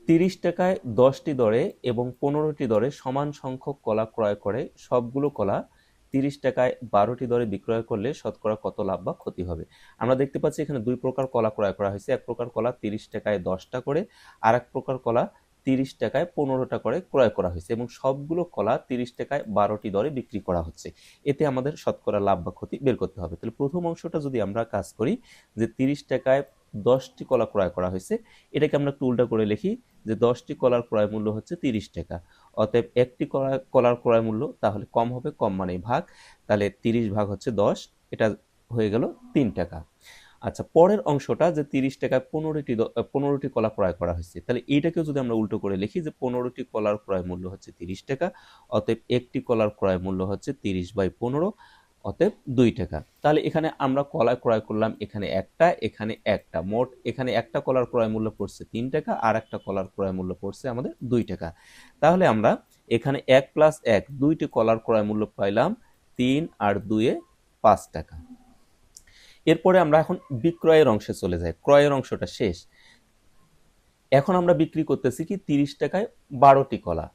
30 টাকায় 10টি দরে এবং 15টি দরে সমান সংখ্যক কলা ক্রয় করে সবগুলো কলা 30 টাকায় 12টি দরে বিক্রয় করলে শতকরা কত লাভ বা ক্ষতি হবে। আমরা দেখতে পাচ্ছি এখানে দুই প্রকার কলা ক্রয় করা হয়েছে। এক প্রকার কলা 30 টাকায় 10টা করে, আর এক প্রকার কলা 30 টাকায় 15টা করে ক্রয় করা হয়েছে এবং সবগুলো কলা 30 টাকায় 12টি দরে বিক্রি করা হচ্ছে। এতে আমাদের শতকরা লাভ বা ক্ষতি বের করতে হবে। তাহলে প্রথম অংশটা যদি আমরা কাজ করি যে 30 টাকায় 10টি কলা ক্রয় করা হয়েছে, এটাকে আমরা একটু উল্টা করে লিখি যে 10টি কলার ক্রয় মূল্য হচ্ছে 30 টাকা। অতএব একটি কলার ক্রয় মূল্য তাহলে কম হবে, কম মানে ভাগ, তাহলে 30 ভাগ হচ্ছে 10, এটা হয়ে গেল 3 টাকা। আচ্ছা, পরের অংশটা যে 30 টাকায় 15টি কলা ক্রয় করা হয়েছে, তাহলে এইটাকেও যদি আমরা উল্টো করে লিখি যে 15টি কলার ক্রয় মূল্য হচ্ছে 30 টাকা, অতএব একটি কলার ক্রয় মূল্য হচ্ছে 30/15, অতএব 2 টাকা। তাহলে এখানে আমরা কলা ক্রয় করলাম এখানে একটা, মোট এখানে একটা কলার ক্রয় মূল্য পড়ছে 3 টাকা, আর একটা কলার ক্রয় মূল্য পড়ছে আমাদের 2 টাকা। তাহলে আমরা এখানে 1 + 1 দুইটি কলার ক্রয় মূল্য পাইলাম 3 আর 2 এ 5 টাকা। এরপরে আমরা এখন বিক্রয়ের অংশে চলে যাই, ক্রয়ের অংশটা শেষ। এখন আমরা বিক্রি করতেছি কি 30 টাকায় 12টি কলা,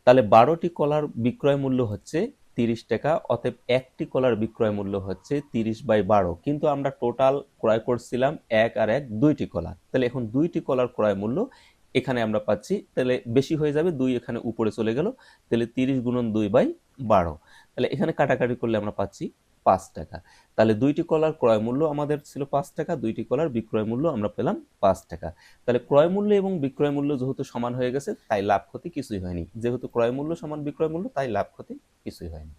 তাহলে 12টি কলার বিক্রয় মূল্য হচ্ছে 30 টাকা, অতএব একটি কলার বিক্রয় মূল্য হচ্ছে 30/12, কিন্তু আমরা টোটাল ক্রয় করছিলাম 1 আর 1 দুইটি কলা। তাহলে এখন দুইটি কলার ক্রয় মূল্য এখানে আমরা পাচ্ছি, তাহলে বেশি হয়ে যাবে, 2 এখানে উপরে চলে গেল, তাহলে 30 × 2/12, তাহলে এখানে কাটাকাটি করলে আমরা পাচ্ছি 5 টাকা। তাহলে দুইটি কলার ক্রয় মূল্য আমাদের ছিল 5 টাকা, দুইটি কলার বিক্রয় মূল্য আমরা পেলাম 5 টাকা। তাহলে ক্রয় মূল্য এবং বিক্রয় মূল্য যেহেতু সমান হয়ে গেছে, তাই লাভ ক্ষতি কিছুই হয়নি। যেহেতু ক্রয় মূল্য সমান বিক্রয় মূল্য, তাই লাভ ক্ষতি কিছুই হয়নি।